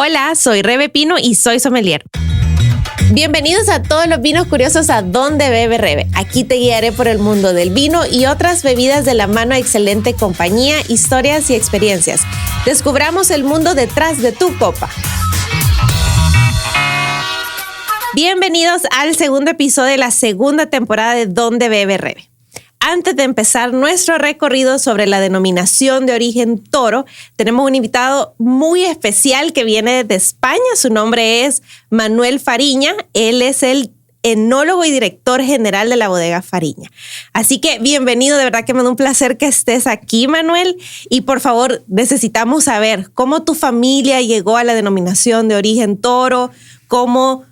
Hola, soy Rebe Pino y soy sommelier. Bienvenidos a todos los vinos curiosos a Donde Bebe Rebe. Aquí te guiaré por el mundo del vino y otras bebidas de la mano de excelente compañía, historias y experiencias. Descubramos el mundo detrás de tu copa. Bienvenidos al segundo episodio de la segunda temporada de Donde Bebe Rebe. Antes de empezar nuestro recorrido sobre la denominación de origen Toro, tenemos un invitado muy especial que viene de España. Su nombre es Manuel Fariña. Él es el enólogo y director general de la bodega Fariña. Así que bienvenido, de verdad que me da un placer que estés aquí, Manuel. Y por favor, necesitamos saber cómo tu familia llegó a la denominación de origen Toro, cómo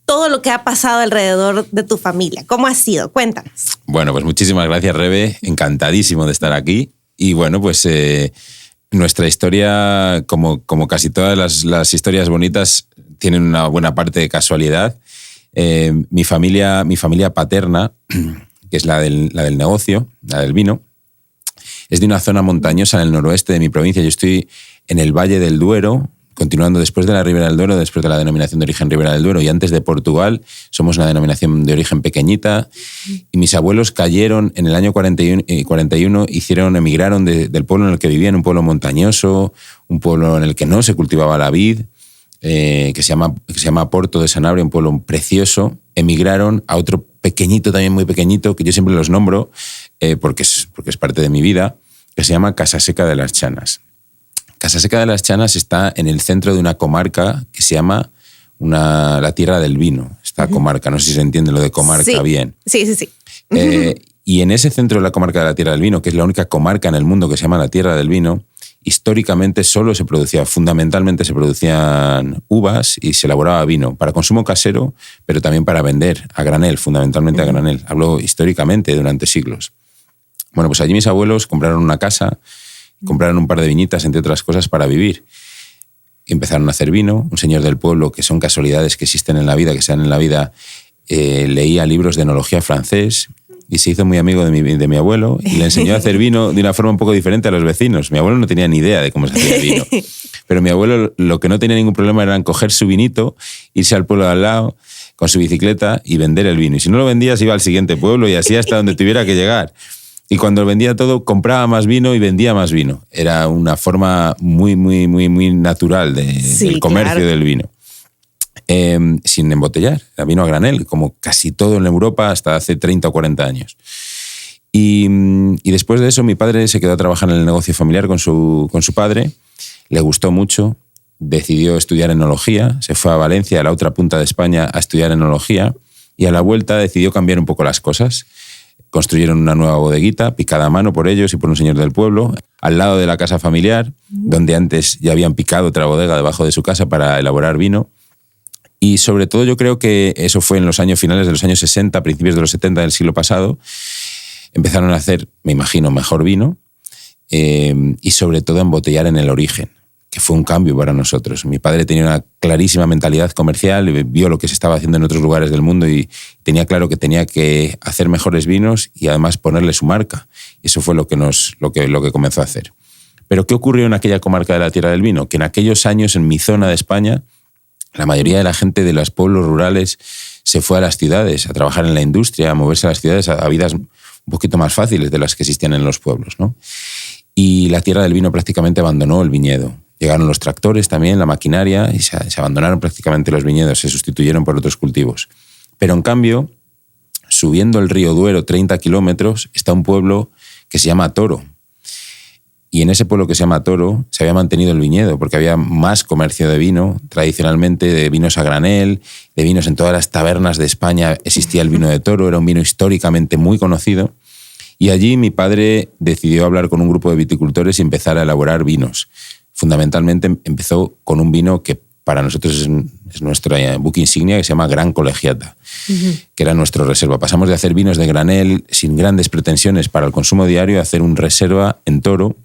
todo lo que ha pasado alrededor de tu familia. ¿Cómo ha sido? Cuéntanos. Bueno, pues muchísimas gracias, Rebe. Encantadísimo de estar aquí. Y bueno, pues nuestra historia, como casi todas las historias bonitas, tienen una buena parte de casualidad. Mi familia paterna, que es la del negocio, la del vino, es de una zona montañosa en el noroeste de mi provincia. Yo estoy en el Valle del Duero, continuando después de la Ribera del Duero, después de la denominación de origen Ribera del Duero y antes de Portugal. Somos una denominación de origen pequeñita y mis abuelos cayeron en el año 41, emigraron del pueblo en el que vivían, un pueblo montañoso, un pueblo en el que no se cultivaba la vid, que se llama Porto de Sanabria, un pueblo precioso. Emigraron a otro pequeñito, también muy pequeñito, que yo siempre los nombro porque es parte de mi vida, que se llama Casaseca de las Chanas. Casaseca de las Chanas está en el centro de una comarca que se llama la Tierra del Vino. Esta comarca, no sé si se entiende lo de comarca bien. Sí. Y en ese centro de la comarca de la Tierra del Vino, que es la única comarca en el mundo que se llama la Tierra del Vino, históricamente fundamentalmente se producían uvas y se elaboraba vino para consumo casero, pero también para vender a granel, fundamentalmente a granel. Hablo históricamente durante siglos. Bueno, pues allí mis abuelos compraron una casa, compraron un par de viñitas, entre otras cosas, para vivir. Empezaron a hacer vino. Un señor del pueblo, que son casualidades que existen en la vida, que se dan en la vida, leía libros de enología francés y se hizo muy amigo de mi abuelo y le enseñó a hacer vino de una forma un poco diferente a los vecinos. Mi abuelo no tenía ni idea de cómo se hacía el vino. Pero mi abuelo lo que no tenía ningún problema era coger su vinito, irse al pueblo de al lado con su bicicleta y vender el vino. Y si no lo vendía, se iba al siguiente pueblo y así hasta donde tuviera que llegar. Y cuando vendía todo, compraba más vino y vendía más vino. Era una forma muy natural del comercio del vino. Sin embotellar, era vino a granel, como casi todo en Europa hasta hace 30 o 40 años. Y después de eso, mi padre se quedó a trabajar en el negocio familiar con su padre. Le gustó mucho, decidió estudiar enología, se fue a Valencia, a la otra punta de España, a estudiar enología, y a la vuelta decidió cambiar un poco las cosas. Construyeron una nueva bodeguita, picada a mano por ellos y por un señor del pueblo, al lado de la casa familiar, donde antes ya habían picado otra bodega debajo de su casa para elaborar vino. Y sobre todo yo creo que eso fue en los años finales de los años 60, principios de los 70 del siglo pasado. Empezaron a hacer, me imagino, mejor vino y sobre todo a embotellar en el origen, que fue un cambio para nosotros. Mi padre tenía una clarísima mentalidad comercial, vio lo que se estaba haciendo en otros lugares del mundo y tenía claro que tenía que hacer mejores vinos y además ponerle su marca. Eso fue lo que comenzó a hacer. Pero ¿qué ocurrió en aquella comarca de la Tierra del Vino? Que en aquellos años, en mi zona de España, la mayoría de la gente de los pueblos rurales se fue a las ciudades, a trabajar en la industria, a moverse a las ciudades, a vidas un poquito más fáciles de las que existían en los pueblos, ¿no? Y la Tierra del Vino prácticamente abandonó el viñedo. Llegaron los tractores también, la maquinaria, y se abandonaron prácticamente los viñedos, se sustituyeron por otros cultivos. Pero en cambio, subiendo el río Duero 30 kilómetros, está un pueblo que se llama Toro. Y en ese pueblo que se llama Toro se había mantenido el viñedo, porque había más comercio de vino, tradicionalmente de vinos a granel, de vinos en todas las tabernas de España existía el vino de Toro, era un vino históricamente muy conocido. Y allí mi padre decidió hablar con un grupo de viticultores y empezar a elaborar vinos. Fundamentalmente empezó con un vino que para nosotros es nuestra buque insignia, que se llama Gran Colegiata, que era nuestro reserva. Pasamos de hacer vinos de granel sin grandes pretensiones para el consumo diario a hacer un reserva en Toro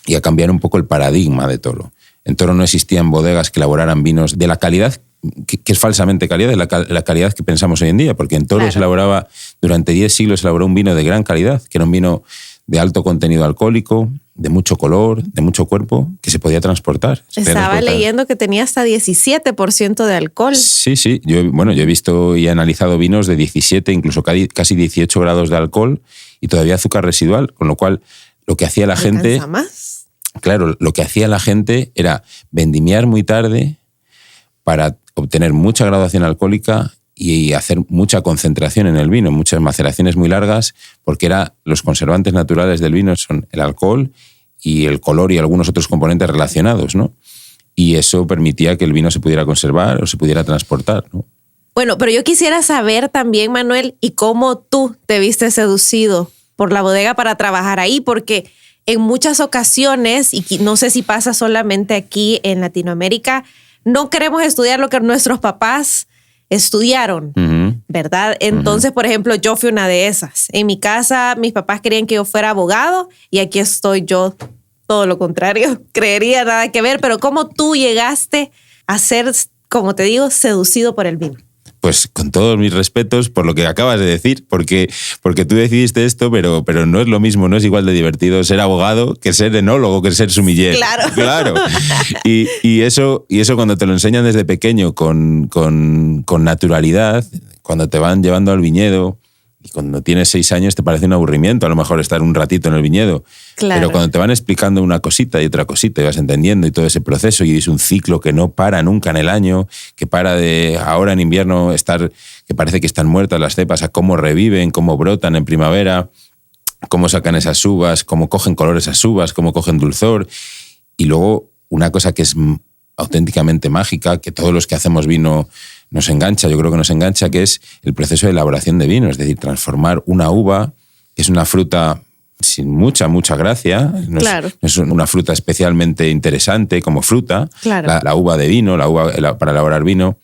y a cambiar un poco el paradigma de Toro. En Toro no existían bodegas que elaboraran vinos de la calidad, que es falsamente calidad, de la calidad que pensamos hoy en día, porque en Toro se elaboraba, durante 10 siglos se elaboró un vino de gran calidad, que era un vino de alto contenido alcohólico, de mucho color, de mucho cuerpo, que se podía transportar. Estaba leyendo que tenía hasta 17% de alcohol. Sí. Yo he visto y he analizado vinos de 17, incluso casi 18 grados de alcohol y todavía azúcar residual, con lo cual lo que hacía la gente... más? Claro, lo que hacía la gente era vendimiar muy tarde para obtener mucha graduación alcohólica y hacer mucha concentración en el vino, muchas maceraciones muy largas, porque los conservantes naturales del vino son el alcohol y el color y algunos otros componentes relacionados, ¿no? Y eso permitía que el vino se pudiera conservar o se pudiera transportar, ¿no? Bueno, pero yo quisiera saber también, Manuel, y cómo tú te viste seducido por la bodega para trabajar ahí, porque en muchas ocasiones, y no sé si pasa solamente aquí en Latinoamérica, no queremos estudiar lo que nuestros papás estudiaron, ¿verdad? Entonces, por ejemplo, yo fui una de esas. En mi casa, mis papás querían que yo fuera abogado y aquí estoy yo, todo lo contrario. Creería nada que ver, pero ¿cómo tú llegaste a ser, como te digo, seducido por el vino? Pues con todos mis respetos por lo que acabas de decir, porque tú decidiste esto, pero no es lo mismo, no es igual de divertido ser abogado que ser enólogo, que ser sommelier. Claro. Y eso cuando te lo enseñan desde pequeño con naturalidad, cuando te van llevando al viñedo y cuando tienes 6 años te parece un aburrimiento a lo mejor estar un ratito en el viñedo. Claro. Pero cuando te van explicando una cosita y otra cosita y vas entendiendo y todo ese proceso y es un ciclo que no para nunca en el año, que para de ahora en invierno que parece que están muertas las cepas, a cómo reviven, cómo brotan en primavera, cómo sacan esas uvas, cómo cogen color esas uvas, cómo cogen dulzor. Y luego una cosa que es auténticamente mágica, que todos los que hacemos vino nos engancha, yo creo que nos engancha, que es el proceso de elaboración de vino, es decir, transformar una uva, que es una fruta sin mucha gracia, no es una fruta especialmente interesante como fruta, la uva de vino, la uva para elaborar vino,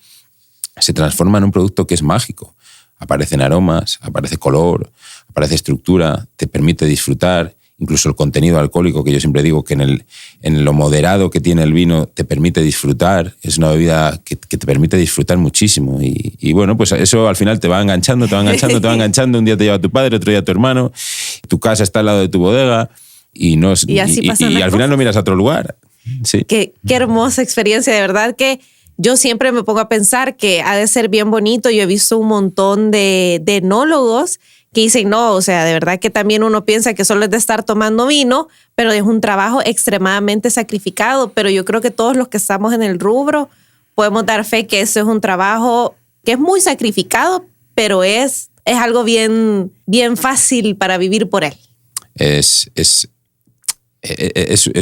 se transforma en un producto que es mágico. Aparecen aromas, aparece color, aparece estructura, te permite disfrutar. Incluso el contenido alcohólico, que yo siempre digo que en lo moderado que tiene el vino te permite disfrutar. Es una bebida que te permite disfrutar muchísimo. Y bueno, pues eso al final te va enganchando. Un día te lleva tu padre, otro día tu hermano. Tu casa está al lado de tu bodega y al final no miras a otro lugar. Sí. Qué hermosa experiencia, de verdad que yo siempre me pongo a pensar que ha de ser bien bonito. Yo he visto un montón de enólogos que dicen, no, o sea, de verdad que también uno piensa que solo es de estar tomando vino, pero es un trabajo extremadamente sacrificado. Pero yo creo que todos los que estamos en el rubro podemos dar fe que eso es un trabajo que es muy sacrificado, pero es algo bien fácil para vivir por él. Es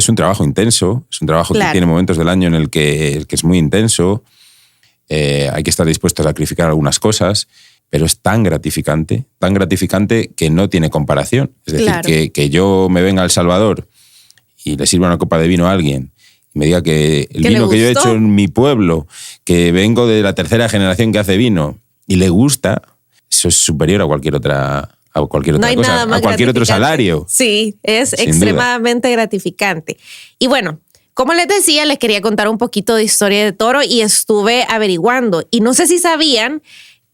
un trabajo intenso, es un trabajo que tiene momentos del año en el que es muy intenso, hay que estar dispuesto a sacrificar algunas cosas, pero es tan gratificante que no tiene comparación. Es decir, que yo me venga a El Salvador y le sirva una copa de vino a alguien y me diga que el vino que yo he hecho en mi pueblo, que vengo de la 3ª generación que hace vino y le gusta, eso es superior a cualquier otra cosa, a cualquier otro salario. Sí, es extremadamente gratificante. Y bueno, como les decía, les quería contar un poquito de historia de Toro y estuve averiguando. Y no sé si sabían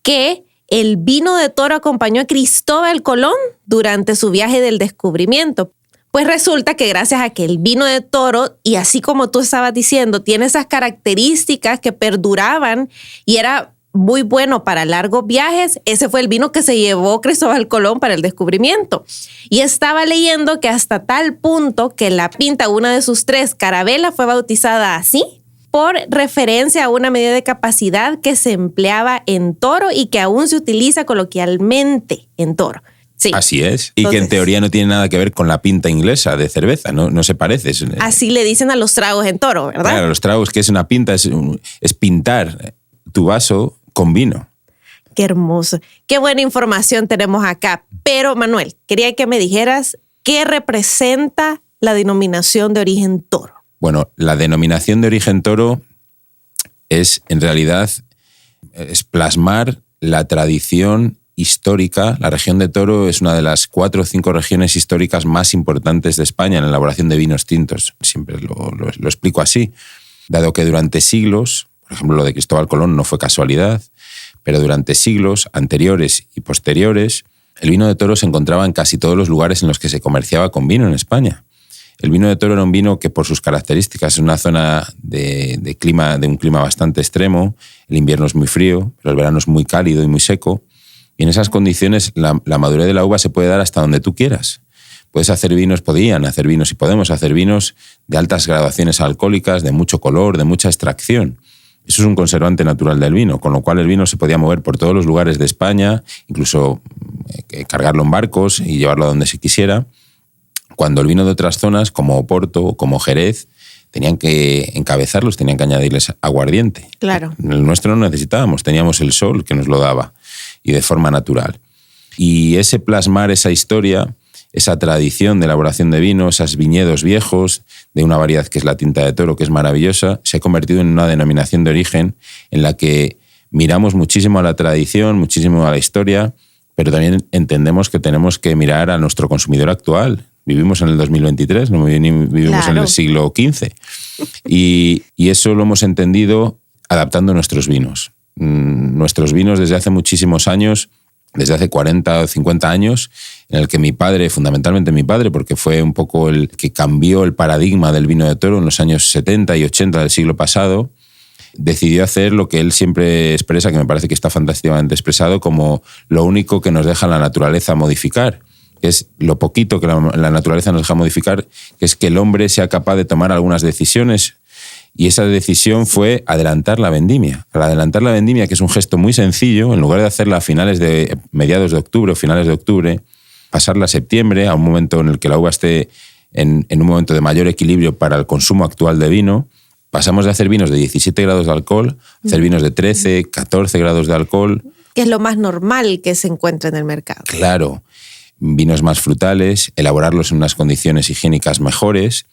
que el vino de Toro acompañó a Cristóbal Colón durante su viaje del descubrimiento. Pues resulta que gracias a que el vino de Toro, y así como tú estabas diciendo, tiene esas características que perduraban y era muy bueno para largos viajes, ese fue el vino que se llevó Cristóbal Colón para el descubrimiento. Y estaba leyendo que hasta tal punto que la pinta, una de sus 3, Carabela, fue bautizada así, por referencia a una medida de capacidad que se empleaba en Toro y que aún se utiliza coloquialmente en Toro. Sí. Así es. Y que en teoría no tiene nada que ver con la pinta inglesa de cerveza, no se parece. Así le dicen a los tragos en Toro, ¿verdad? Claro, los tragos, que es una pinta, es pintar tu vaso con vino. Qué hermoso. Qué buena información tenemos acá. Pero, Manuel, quería que me dijeras qué representa la denominación de origen Toro. Bueno, la denominación de origen Toro es, en realidad, es plasmar la tradición histórica. La región de Toro es una de las 4 o 5 regiones históricas más importantes de España en la elaboración de vinos tintos. Siempre lo explico así. Dado que durante siglos, por ejemplo, lo de Cristóbal Colón no fue casualidad, pero durante siglos anteriores y posteriores, El vino de Toro se encontraba en casi todos los lugares en los que se comerciaba con vino en España. El vino de Toro era un vino que por sus características es una zona de un clima bastante extremo. El invierno es muy frío, pero el verano es muy cálido y muy seco. Y en esas condiciones la madurez de la uva se puede dar hasta donde tú quieras. Podían hacer vinos y podemos hacer vinos de altas graduaciones alcohólicas, de mucho color, de mucha extracción. Eso es un conservante natural del vino, con lo cual el vino se podía mover por todos los lugares de España, incluso cargarlo en barcos y llevarlo a donde se quisiera. Cuando el vino de otras zonas, como Oporto o como Jerez, tenían que encabezarlos, tenían que añadirles aguardiente. Claro. El nuestro no necesitábamos, teníamos el sol que nos lo daba y de forma natural. Y ese plasmar esa historia, esa tradición de elaboración de vino, esos viñedos viejos de una variedad que es la tinta de Toro, que es maravillosa, se ha convertido en una denominación de origen en la que miramos muchísimo a la tradición, muchísimo a la historia, pero también entendemos que tenemos que mirar a nuestro consumidor actual. Vivimos en el 2023, no vivimos Claro. en el siglo XV. Y eso lo hemos entendido adaptando nuestros vinos. Nuestros vinos desde hace muchísimos años, desde hace 40 o 50 años, en el que mi padre, fundamentalmente mi padre, porque fue un poco el que cambió el paradigma del vino de Toro en los años 70 y 80 del siglo pasado, decidió hacer lo que él siempre expresa, que me parece que está fantásticamente expresado, como lo único que nos deja la naturaleza modificar, que es lo poquito que la naturaleza nos deja modificar, que es que el hombre sea capaz de tomar algunas decisiones. Y esa decisión fue adelantar la vendimia. Al adelantar la vendimia, que es un gesto muy sencillo, en lugar de hacerla a mediados de octubre o finales de octubre, pasarla a septiembre, a un momento en el que la uva esté en un momento de mayor equilibrio para el consumo actual de vino, pasamos de hacer vinos de 17 grados de alcohol a hacer vinos de 13, 14 grados de alcohol. Que es lo más normal que se encuentra en el mercado. Claro, vinos más frutales, elaborarlos en unas condiciones higiénicas mejores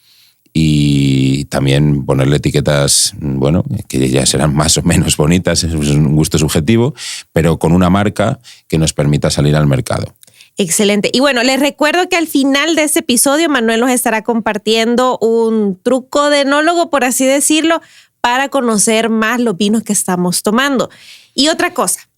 y también ponerle etiquetas, bueno, que ya serán más o menos bonitas, es un gusto subjetivo, pero con una marca que nos permita salir al mercado. Excelente. Y bueno, les recuerdo que al final de este episodio Manuel nos estará compartiendo un truco de enólogo, por así decirlo, para conocer más los vinos que estamos tomando. Y otra cosa,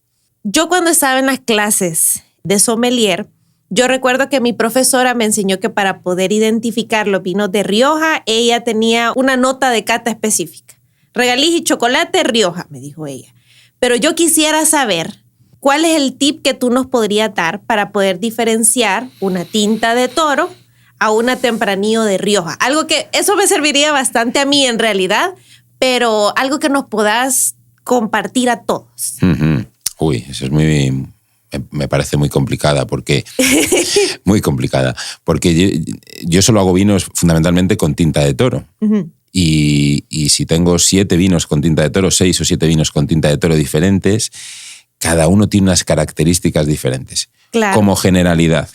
yo cuando estaba en las clases de sommelier, yo recuerdo que mi profesora me enseñó que para poder identificar los vinos de Rioja, ella tenía una nota de cata específica. Regaliz y chocolate Rioja, me dijo ella. Pero yo quisiera saber cuál es el tip que tú nos podrías dar para poder diferenciar una tinta de Toro a una Tempranillo de Rioja. Algo que eso me serviría bastante a mí en realidad, pero algo que nos puedas compartir a todos. Uy, eso es me parece muy complicada porque yo solo hago vinos fundamentalmente con tinta de Toro. Y si tengo 7 vinos con tinta de Toro, 6 o 7 vinos con tinta de Toro diferentes, cada uno tiene unas características diferentes. Claro. Como generalidad.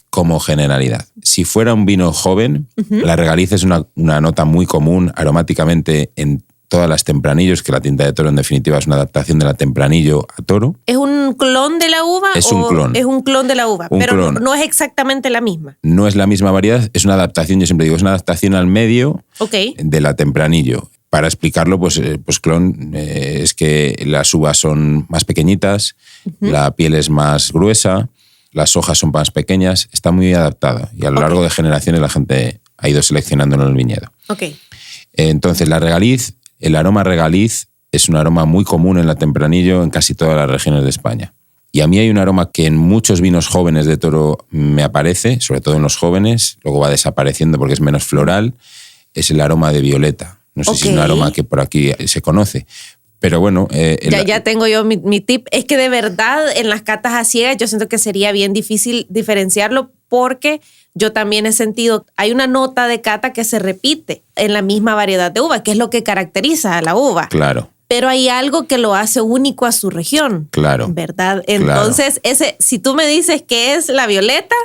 Si fuera un vino joven, la Regaliz es una nota muy común aromáticamente en todas las Tempranillos, que la tinta de Toro en definitiva es una adaptación de la Tempranillo a Toro. ¿Es un clon de la uva? Es un clon. Es un clon de la uva, pero clon. No es exactamente la misma. No es la misma variedad, es una adaptación, yo siempre digo, es una adaptación al medio de la Tempranillo. Para explicarlo, pues clon es que las uvas son más pequeñitas, la piel es más gruesa, las hojas son más pequeñas, está muy adaptada y a lo largo de generaciones la gente ha ido seleccionándolo en el viñedo. Entonces, la Regaliz, el aroma Regaliz es un aroma muy común en la Tempranillo en casi todas las regiones de España. Y a mí hay un aroma que en muchos vinos jóvenes de Toro me aparece, sobre todo en los jóvenes, luego va desapareciendo porque es menos floral, es el aroma de violeta. No sé si es un aroma que por aquí se conoce. Pero bueno... ya tengo yo mi tip. Es que de verdad en las catas a ciegas yo siento que sería bien difícil diferenciarlo porque yo también he sentido, hay una nota de cata que se repite en la misma variedad de uva, que es lo que caracteriza a la uva. Claro. Pero hay algo que lo hace único a su región. Claro. ¿Verdad? Entonces, si tú me dices que es la violeta,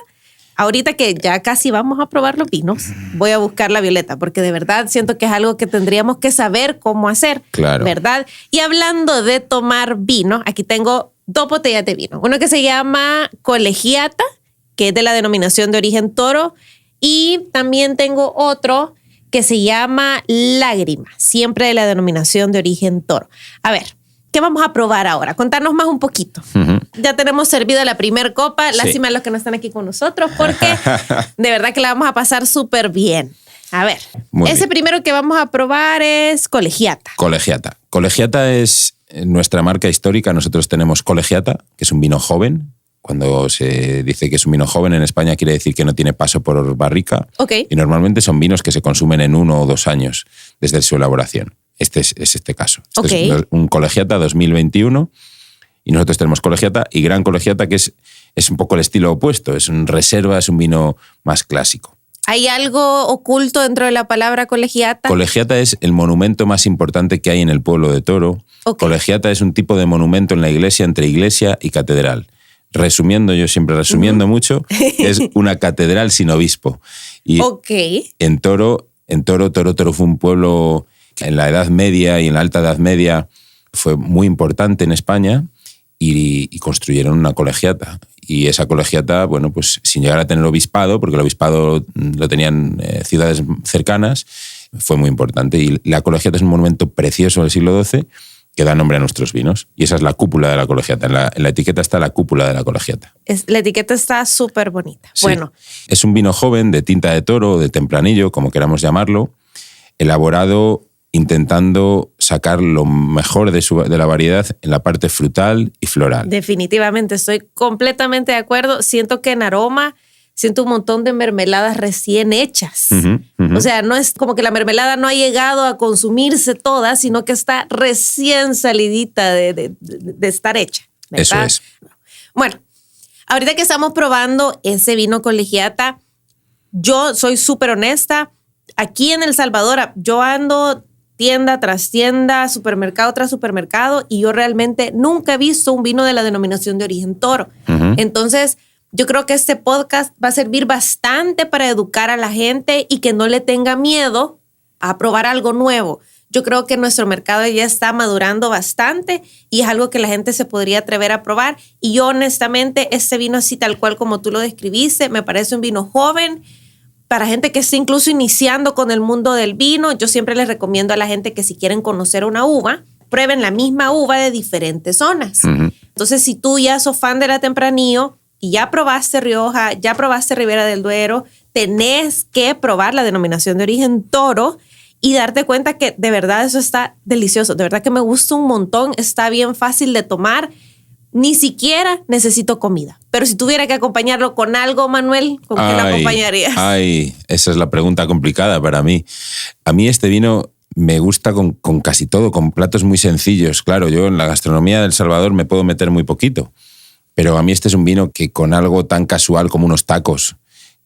ahorita que ya casi vamos a probar los vinos, voy a buscar la violeta, porque de verdad siento que es algo que tendríamos que saber cómo hacer. Claro. ¿Verdad? Y hablando de tomar vino, aquí tengo 2 botellas de vino. Uno que se llama Colegiata, que es de la denominación de origen Toro, y también tengo otro que se llama Lágrima, siempre de la denominación de origen Toro. A ver, ¿Qué vamos a probar ahora? Contarnos más un poquito. Ya tenemos servido la primer copa. Sí. Lástima a los que no están aquí con nosotros porque de verdad que la vamos a pasar súper bien. A ver, Muy ese bien. primero que vamos a probar es Colegiata. Colegiata. Colegiata es nuestra marca histórica. Nosotros tenemos Colegiata, que es un vino joven. Cuando se dice que es un vino joven en España quiere decir que no tiene paso por barrica. Ok. Y normalmente son vinos que se consumen en 1 o 2 años desde su elaboración. Este es este caso. Este es un Colegiata 2021 y nosotros tenemos Colegiata y Gran Colegiata, que es un poco el estilo opuesto. Es un reserva, es un vino más clásico. ¿Hay algo oculto dentro de la palabra Colegiata? Colegiata es el monumento más importante que hay en el pueblo de Toro. Ok. Colegiata es un tipo de monumento en la iglesia entre iglesia y catedral. Resumiendo, yo siempre resumiendo mucho, es una catedral sin obispo. Y Ok. en Toro fue un pueblo que en la Edad Media y en la Alta Edad Media fue muy importante en España y construyeron una colegiata. Y esa colegiata, bueno, pues sin llegar a tener obispado, porque el obispado lo tenían ciudades cercanas, fue muy importante. Y la colegiata es un monumento precioso del siglo XII que da nombre a nuestros vinos. Y esa es la cúpula de la colegiata. En la etiqueta está la cúpula de la colegiata. La etiqueta está súper bonita. Sí. Bueno, Es un vino joven de tinta de toro o de tempranillo, como queramos llamarlo, elaborado intentando sacar lo mejor de la variedad en la parte frutal y floral. definitivamente estoy completamente de acuerdo. Siento que en aroma siento un montón de mermeladas recién hechas. O sea, no es como que la mermelada no ha llegado a consumirse toda, sino que está recién salidita de estar hecha. ¿Verdad? Eso es. Bueno, ahorita que estamos probando ese vino Colegiata, yo soy súper honesta. Aquí en El Salvador, yo ando tienda tras tienda, supermercado tras supermercado, y yo realmente nunca he visto un vino de la denominación de origen Toro. Entonces, yo creo que este podcast va a servir bastante para educar a la gente y que no le tenga miedo a probar algo nuevo. Yo creo que nuestro mercado ya está madurando bastante y es algo que la gente se podría atrever a probar. Y yo honestamente, este vino así tal cual como tú lo describiste, me parece un vino joven, para gente que está incluso iniciando con el mundo del vino. Yo siempre les recomiendo a la gente que si quieren conocer una uva, prueben la misma uva de diferentes zonas. Entonces, si tú ya sos fan de la Tempranillo y ya probaste Rioja, ya probaste Ribera del Duero, tenés que probar la denominación de origen Toro y darte cuenta que de verdad eso está delicioso. De verdad que me gusta un montón, está bien fácil de tomar. Ni siquiera necesito comida. Pero si tuviera que acompañarlo con algo, Manuel, ¿con qué lo acompañarías? Esa es la pregunta complicada para mí. A mí este vino me gusta con casi todo, con platos muy sencillos. Claro, yo en la gastronomía de El Salvador me puedo meter muy poquito. Pero a mí este es un vino que con algo tan casual como unos tacos,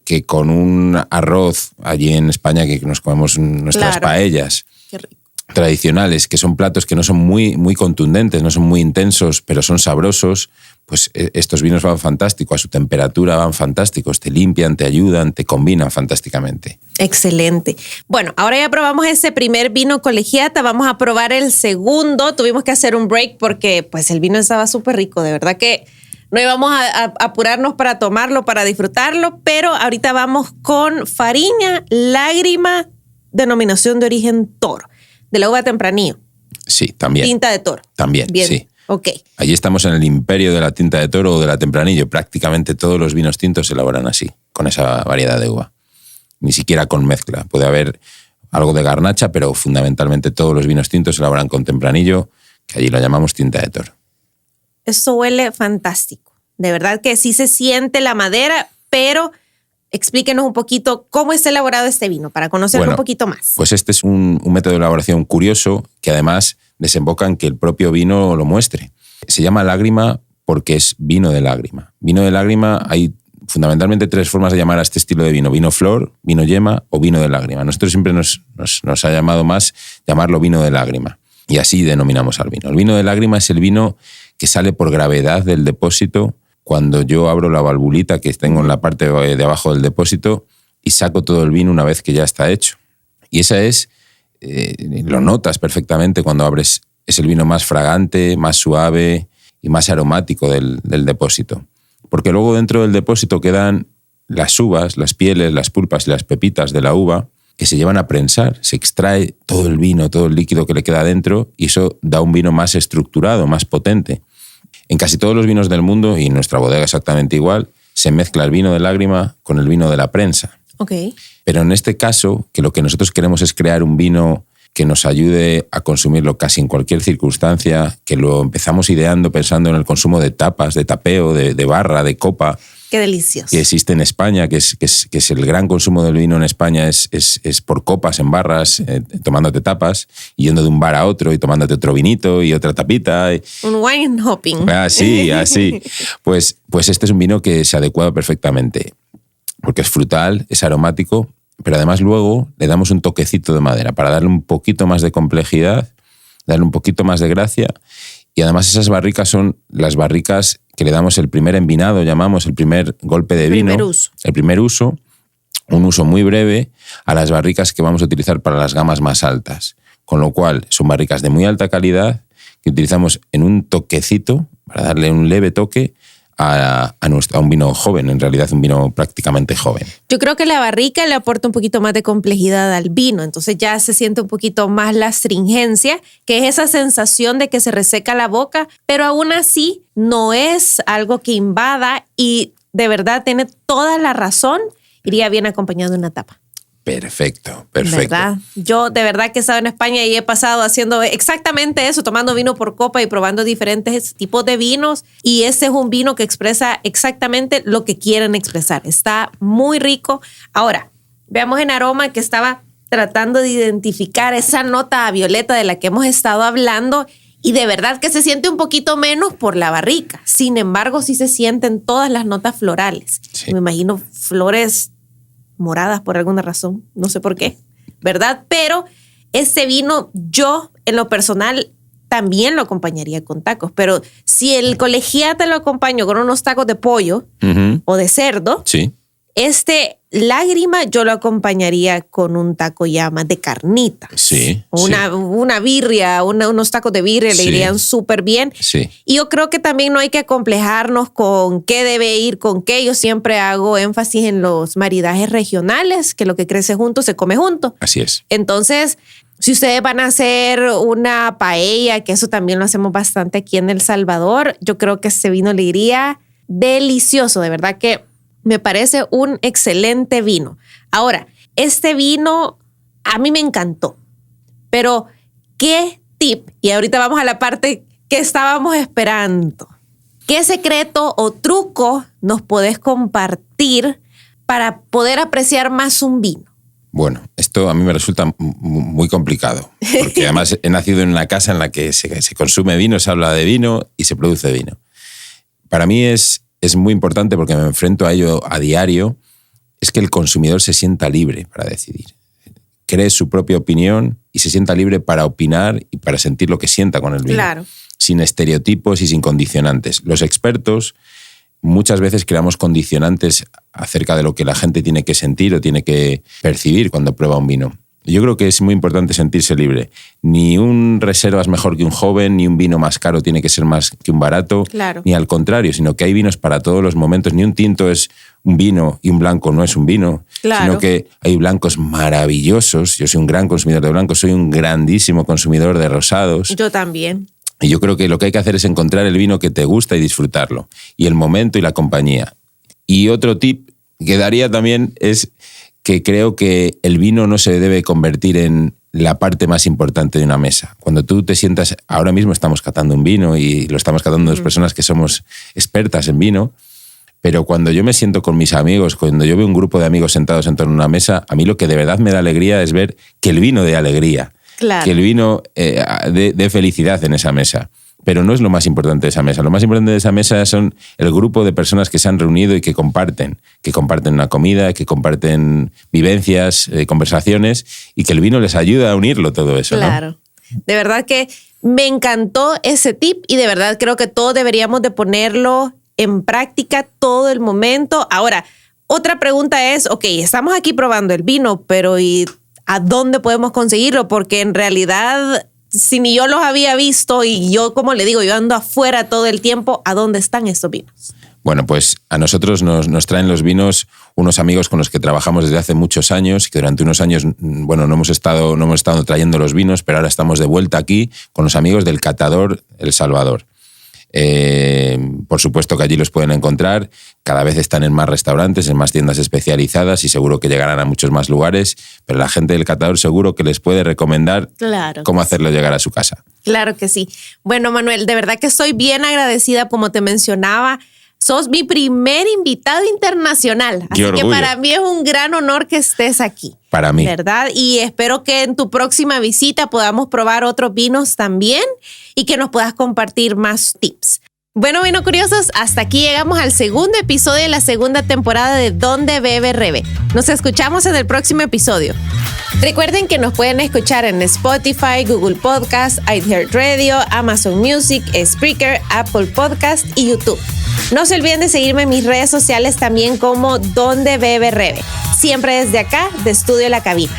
que con un arroz allí en España que nos comemos nuestras paellas. Qué rico. Tradicionales, que son platos que no son muy, muy contundentes, no son muy intensos, pero son sabrosos, pues estos vinos van fantástico, a su temperatura van fantásticos, te limpian, te ayudan, te combinan fantásticamente. Excelente. Bueno, ahora ya probamos ese primer vino Colegiata, vamos a probar el segundo. Tuvimos que hacer un break porque pues el vino estaba súper rico, de verdad que no íbamos a apurarnos para tomarlo, para disfrutarlo, pero ahorita vamos con Fariña Lágrima, denominación de origen Toro. De la uva Tempranillo. Sí, también. Tinta de Toro. También, bien. sí. Ok. Allí estamos en el imperio de la tinta de toro o de la Tempranillo. Prácticamente todos los vinos tintos se elaboran así, con esa variedad de uva. Ni siquiera con mezcla. Puede haber algo de garnacha, pero fundamentalmente todos los vinos tintos se elaboran con Tempranillo, que allí lo llamamos tinta de toro. Esto huele fantástico. De verdad que sí se siente la madera, pero explíquenos un poquito cómo está elaborado este vino, para conocerlo un poquito más. Pues este es un método de elaboración curioso que además desemboca en que el propio vino lo muestre. Se llama lágrima porque es vino de lágrima. Vino de lágrima, hay fundamentalmente 3 formas de llamar a este estilo de vino. Vino flor, vino yema o vino de lágrima. Nosotros siempre nos ha llamado más llamarlo vino de lágrima. Y así denominamos al vino. El vino de lágrima es el vino que sale por gravedad del depósito cuando yo abro la valvulita que tengo en la parte de abajo del depósito y saco todo el vino una vez que ya está hecho. Y esa es, lo notas perfectamente cuando abres, es el vino más fragante, más suave y más aromático del depósito. Porque luego dentro del depósito quedan las uvas, las pieles, las pulpas y las pepitas de la uva que se llevan a prensar. Se extrae todo el vino, todo el líquido que le queda dentro y eso da un vino más estructurado, más potente. En casi todos los vinos del mundo, y en nuestra bodega exactamente igual, se mezcla el vino de lágrima con el vino de la prensa. Okay. Pero en este caso, que lo que nosotros queremos es crear un vino que nos ayude a consumirlo casi en cualquier circunstancia, que lo empezamos ideando pensando en el consumo de tapas, de tapeo, de barra, de copa. Qué delicioso. Que existe en España, que es el gran consumo del vino en España, es por copas, en barras, tomándote tapas, y yendo de un bar a otro y tomándote otro vinito y otra tapita. Un wine hopping. Así. Pues este es un vino que se adecua perfectamente, porque es frutal, es aromático, pero además luego le damos un toquecito de madera para darle un poquito más de complejidad, darle un poquito más de gracia. Y además esas barricas son las barricas que le damos el primer envinado, llamamos el primer golpe de vino. El primer uso, un uso muy breve a las barricas que vamos a utilizar para las gamas más altas. Con lo cual son barricas de muy alta calidad que utilizamos en un toquecito para darle un leve toque a un vino joven, en realidad un vino prácticamente joven. Yo creo que la barrica le aporta un poquito más de complejidad al vino, entonces ya se siente un poquito más la astringencia, que es esa sensación de que se reseca la boca, pero aún así no es algo que invada y de verdad tiene toda la razón, iría bien acompañado de una tapa. Perfecto. ¿Verdad? Yo de verdad que he estado en España y he pasado haciendo exactamente eso, tomando vino por copa y probando diferentes tipos de vinos. Y ese es un vino que expresa exactamente lo que quieren expresar. Está muy rico. Ahora, veamos en aroma que estaba tratando de identificar esa nota a violeta de la que hemos estado hablando y de verdad que se siente un poquito menos por la barrica. Sin embargo, sí se sienten todas las notas florales. Sí. Me imagino flores moradas por alguna razón, no sé por qué, ¿verdad? Pero ese vino yo, en lo personal, también lo acompañaría con tacos, pero si el colegiate lo acompaño con unos tacos de pollo o de cerdo, sí, lágrima yo lo acompañaría con un taco ya más de carnita. Sí. Una birria, unos tacos de birria le irían súper bien. Sí. Y yo creo que también no hay que acomplejarnos con qué debe ir con qué. Yo siempre hago énfasis en los maridajes regionales, que lo que crece junto se come junto. Así es. Entonces, si ustedes van a hacer una paella, que eso también lo hacemos bastante aquí en El Salvador, yo creo que ese vino le iría delicioso. De verdad que me parece un excelente vino. Ahora, este vino a mí me encantó, pero ¿qué tip? Y ahorita vamos a la parte que estábamos esperando. ¿Qué secreto o truco nos podés compartir para poder apreciar más un vino? Bueno, esto a mí me resulta muy complicado, porque además he nacido en una casa en la que se consume vino, se habla de vino y se produce vino. Para mí es muy importante, porque me enfrento a ello a diario, es que el consumidor se sienta libre para decidir. Cree su propia opinión y se sienta libre para opinar y para sentir lo que sienta con el vino. Claro. Sin estereotipos y sin condicionantes. Los expertos muchas veces creamos condicionantes acerca de lo que la gente tiene que sentir o tiene que percibir cuando prueba un vino. Yo creo que es muy importante sentirse libre. Ni un reserva es mejor que un joven, ni un vino más caro tiene que ser más que un barato, claro, ni al contrario, sino que hay vinos para todos los momentos. Ni un tinto es un vino y un blanco no es un vino, claro, sino que hay blancos maravillosos. Yo soy un gran consumidor de blancos, soy un grandísimo consumidor de rosados. Yo también. Y yo creo que lo que hay que hacer es encontrar el vino que te gusta y disfrutarlo, y el momento y la compañía. Y otro tip que daría también es que creo que el vino no se debe convertir en la parte más importante de una mesa. Cuando tú te sientas, ahora mismo estamos catando un vino y lo estamos catando dos personas que somos expertas en vino, pero cuando yo me siento con mis amigos, cuando yo veo un grupo de amigos sentados en torno a una mesa, a mí lo que de verdad me da alegría es ver que el vino dé alegría, claro, que el vino dé felicidad en esa mesa. Pero no es lo más importante de esa mesa. Lo más importante de esa mesa son el grupo de personas que se han reunido y que comparten una comida, que comparten vivencias, conversaciones, y que el vino les ayuda a unirlo todo eso. Claro. ¿No? De verdad que me encantó ese tip y de verdad creo que todos deberíamos de ponerlo en práctica todo el momento. Ahora, otra pregunta es, ok, estamos aquí probando el vino, pero ¿y a dónde podemos conseguirlo? Porque en realidad, si ni yo los había visto y yo, como le digo, yo ando afuera todo el tiempo, ¿a dónde están estos vinos? Bueno, pues a nosotros nos traen los vinos unos amigos con los que trabajamos desde hace muchos años y que durante unos años, bueno, no hemos estado trayendo los vinos, pero ahora estamos de vuelta aquí con los amigos del Catador El Salvador. Por supuesto que allí los pueden encontrar, cada vez están en más restaurantes, en más tiendas especializadas y seguro que llegarán a muchos más lugares, pero la gente del Catador seguro que les puede recomendar cómo hacerlo llegar a su casa. Claro que sí. Bueno, Manuel, de verdad que estoy bien agradecida, como te mencionaba. Sos mi primer invitado internacional, así que para mí es un gran honor que estés aquí. Para mí. ¿Verdad? Y espero que en tu próxima visita podamos probar otros vinos también y que nos puedas compartir más tips. Bueno, vino curiosos, hasta aquí llegamos al segundo episodio de la segunda temporada de Donde Bebe Rebe. Nos escuchamos en el próximo episodio. Recuerden que nos pueden escuchar en Spotify, Google Podcast, iHeartRadio, Amazon Music, Spreaker, Apple Podcast y YouTube. No se olviden de seguirme en mis redes sociales también como Donde Bebe Rebe. Siempre desde acá, de Estudio La Cabina.